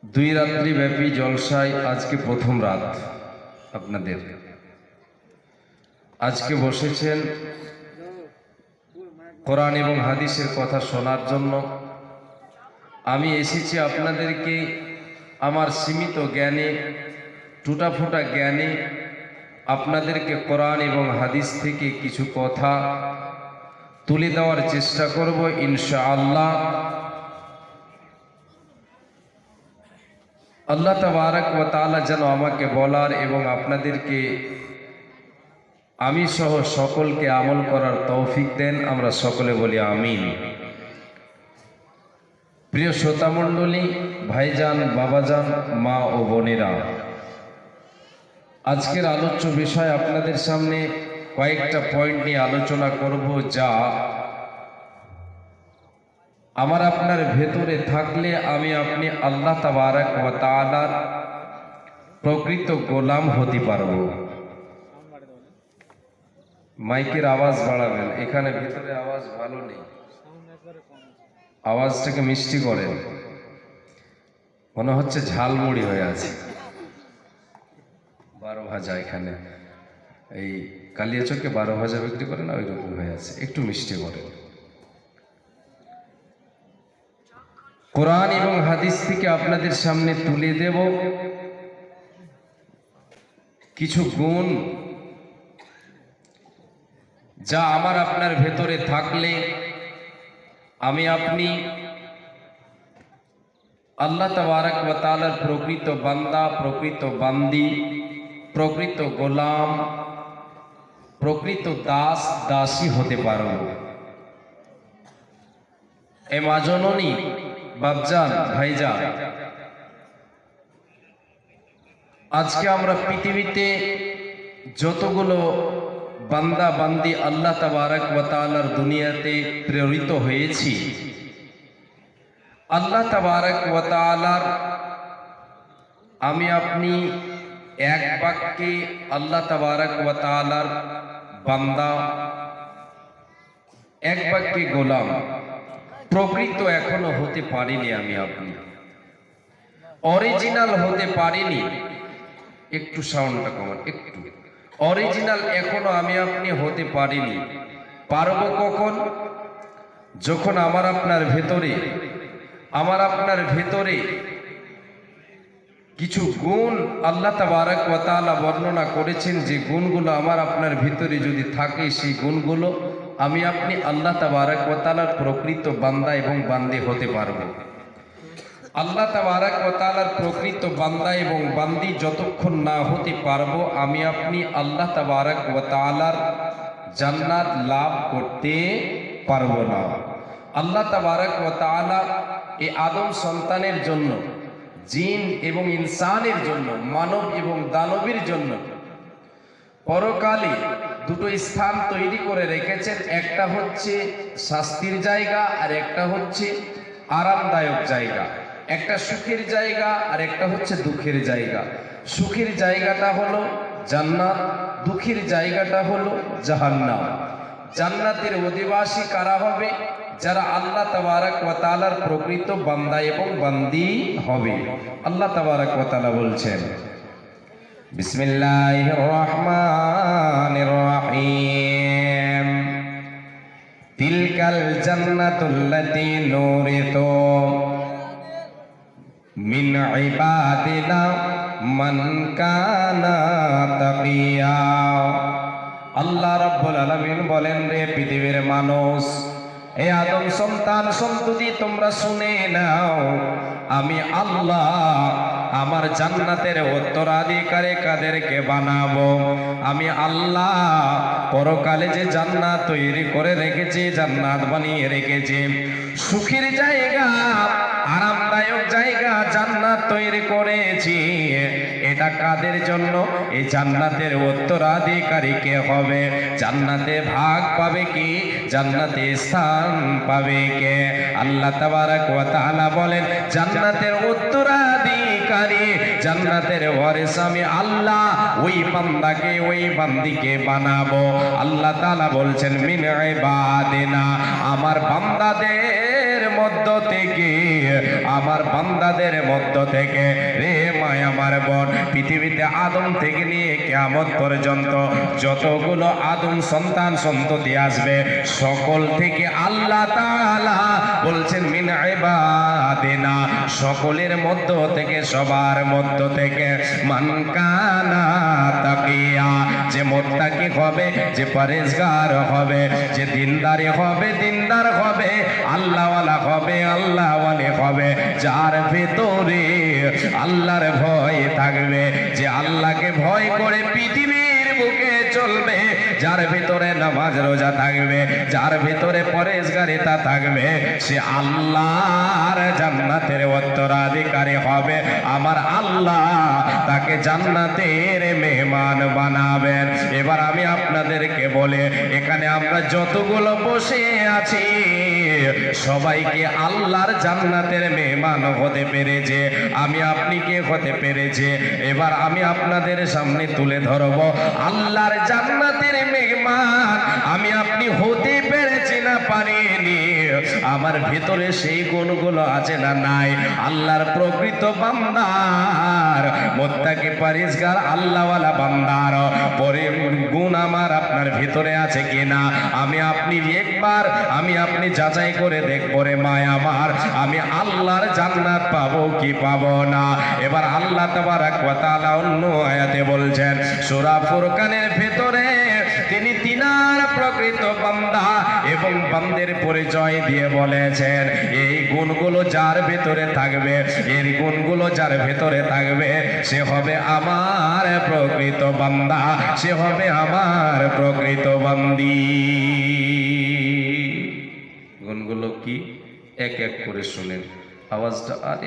দুই রাত্রি ব্যাপী জলসায় আজকে প্রথম রাত আপনাদের। আজকে বসেছেন কোরআন এবং হাদিসের কথা শোনার জন্য। আমি এসেছি আপনাদেরকে আমার সীমিত জ্ঞানে, টুটাফুটা জ্ঞানে আপনাদেরকে কোরআন এবং হাদিস থেকে কিছু কথা তুলে দেওয়ার চেষ্টা করব ইনশাআল্লাহ। আল্লাহ তাবারক ওয়া তাআলা যেন আমাকে বলার এবং আপনাদেরকে আমি সহ সকলকে আমল করার তৌফিক দেন। আমরা সকলে বলি আমিন। প্রিয় শ্রোতা মণ্ডলী, ভাইজান, বাবাজান, মা ও বোনেরা, আজকের আলোচ্য বিষয় আপনাদের সামনে কয়েকটা পয়েন্ট নিয়ে আলোচনা করব, যা আমার আপনার ভেতরে থাকলে আমি আপনি আল্লাহ তাবারক ওয়া তাআলার প্রকৃত গোলাম হতে পারব। মাইকের আওয়াজ বাড়াবেন, এখানে ভেতরে আওয়াজ ভালো নেই, আওয়াজটাকে মিষ্টি করেন। মনে হচ্ছে ঝালমুড়ি হয়ে আছে, 12 ভাজা। এখানে এই কালিয়াচকে 12 ভাজা বিক্রি করে না, ওই রকম হয়ে আছে, একটু মিষ্টি করেন। কোরআন এবং হাদিস থেকে আপনাদের সামনে তুলে দেব কিছু গুণ, যা আমার আপনার ভেতরে থাকলে আমি আপনি আল্লাহ তাবারক ওয়া তাআলার প্রকৃত বান্দা, প্রকৃত বান্দি, প্রকৃত গোলাম, প্রকৃত দাস, দাসী হতে পারব। এ মা জননী, বাপজান, ভাইজান, আজকে আমরা পৃথিবীতে যতগুলো বান্দা বান্দি আল্লাহ তাবারক ওয়া তাআলার দুনিয়াতে প্রেরিত হয়েছি, আল্লাহ তাবারক ওয়া তাআলার আমি আপনি এক বাক্যে আল্লাহ তাবারক ওয়া তাআলার বান্দা, এক বাক্যে গোলাম প্রকৃত এখনো হতে পারিনি। আমি আপনি অরিজিনাল হতে পারিনি। একটু সাউন্ডটা কমান, একটু। অরিজিনাল এখনো আমি আপনি হতে পারিনি। পারবো কখন? যখন আমার আপনার ভেতরে কিছু গুণ আল্লাহ তাবারক ওয়া তাআলা বর্ণনা করেছেন, যে গুণগুলো আমার আপনার ভিতরে যদি থাকে, সেই গুণগুলো আমি আপনি আল্লাহ তাবারক ওয়া তাআলার প্রকৃত বান্দা এবং বান্দি হতে পারবো। আল্লাহ তাবারক ওয়া তাআলার প্রকৃত বান্দা এবং বান্দি যতক্ষণ না হতে পারবো, আমি আপনি আল্লাহ তাবারক ওয়া তাআলার জান্নাত লাভ করতে পারবো না। আল্লাহ তাবারক ওয়া তাআলা এই আদম সন্তানের জন্য, জিন এবং ইনসানের জন্য, মানব এবং দানবের জন্য পরকালে দুটো স্থান তৈরি করে রেখেছেন। একটা হচ্ছে শাস্তির জায়গা, আর একটা হচ্ছে আরামদায়ক জায়গা। একটা সুখের জায়গা, আর একটা হচ্ছে দুঃখের জায়গা। সুখের জায়গাটা হলো জান্নাত, দুঃখের জায়গাটা হলো জাহান্নাম। জান্নাতের অধিবাসী কারা হবে? যারা আল্লাহ তাবারক ওয়া তাআলার প্রকৃত বান্দা এবং বান্দি হবে। আল্লাহ তাবারক ওয়া তাআলা বলছেন, বিসমিল্লাহির রাহমানির রাহিম, তিলকাল জান্নাতুল্লাতী নুরিতু মিন ইবাদিনা মান কানা তাকিয়া। আল্লাহ রাব্বুল আলামিন বলেন, রে পৃথিবীর মানুষ, হে আদম সন্তান সন্ততি, তোমরা শুনে নাও, আমি আল্লাহ আমার জান্নাতের উত্তরাধিকারী কাদেরকে বানাবো। আমি আল্লাহ পরকালে যে জান্নাত তৈরি করে রেখেছি, জান্নাত বানিয়ে রেখেছি, সুখের জায়গা, আরামদায়ক জায়গা জান্নাত তৈরি করেছি। এটা কাদের জন্য? এই জান্নাতের উত্তরাধিকারী কে হবে? জান্নাতে ভাগ পাবে কি? জান্নাতে স্থান পাবে কে? আল্লাহ তাবারক ওয়া তাআলা বলেন, জান্নাতের উত্তরাধিকারী, জান্নাতের ওয়ারিস আমি আল্লাহ ওই বান্দাকে, ওই বান্দিকে বানাবো। আল্লাহ তাআলা বলছেন, মিন ইবাদিনা, আমার বান্দাদের মধ্য থেকে, আমার বান্দাদের মধ্য থেকে, রে মায় আমার বোন, পৃথিবীতে আদম থেকে নিয়ে কিয়ামত পর্যন্ত যতগুলো আদম সন্তান সন্ততি আসবে, সকল থেকে আল্লাহ তাআলা বলছেন মিন ইবাদিনা, সকলের মধ্য থেকে, সবার মধ্য থেকে, মান কানা তাকিয়া, যে মুত্তাকি হবে, যে পরেজগার হবে, যে দিনদারি হবে, দিনদার হবে, আল্লাহওয়ালা হবে, আল্লাহওয়ালি হবে, যার ভেতরে আল্লাহর ভয় থাকবে, যে আল্লাহকে ভয় করে পৃথিবীর বুকে চলবে, যার ভিতরে নামাজ রোজা থাকবে, যার ভিতরে পরেজগারিতা থাকবে, সে আল্লাহর জান্নাতের উত্তরাধিকারী হবে। আমার আল্লাহ তাকে জান্নাতের মেহমান বানাবেন। এবার আমি আপনাদেরকে বলে, এখানে আমরা যতগুলো বসে আছি সবাইকে আল্লাহর জান্নাতের মেহমান হতে পেরেছে, আমি আপনি কে হতে পেরেছে? এবার আমি আপনাদের সামনে তুলে ধরব আল্লাহর জান্নাতের মেহমান আমি আপনি হতে পেরেছি না পারিনি। আমার ভিতরে সেই গুণগুলো আছে না নাই? আল্লাহর প্রকৃত বান্দার, মুত্তাকি পরেজগার আল্লাহওয়ালা বান্দার পরে গুণ আমার আপনার ভিতরে আছে কিনা আমি আপনি একবার আমি আপনি যাচাই করে দেখব রে মায় আমার, আমি আল্লাহর জান্নাত পাবো কি পাবো না। এবার আল্লাহ তাবারক ওয়া তাআলা অন্য আয়াতে বলছেন সূরা ফুরকানের ভিতরে, তিনি তিনার প্রকৃত বান্দা এবং বান্দের পরিচয় দিয়ে বলেছেন, এই গুণগুলো যার ভেতরে থাকবে, এর গুণগুলো যার ভেতরে থাকবে, সে হবে আমার প্রকৃত বান্দা, সে হবে আমার প্রকৃত বান্দি। গুণগুলো কি? এক এক করে শুনেন, আওয়াজটা আর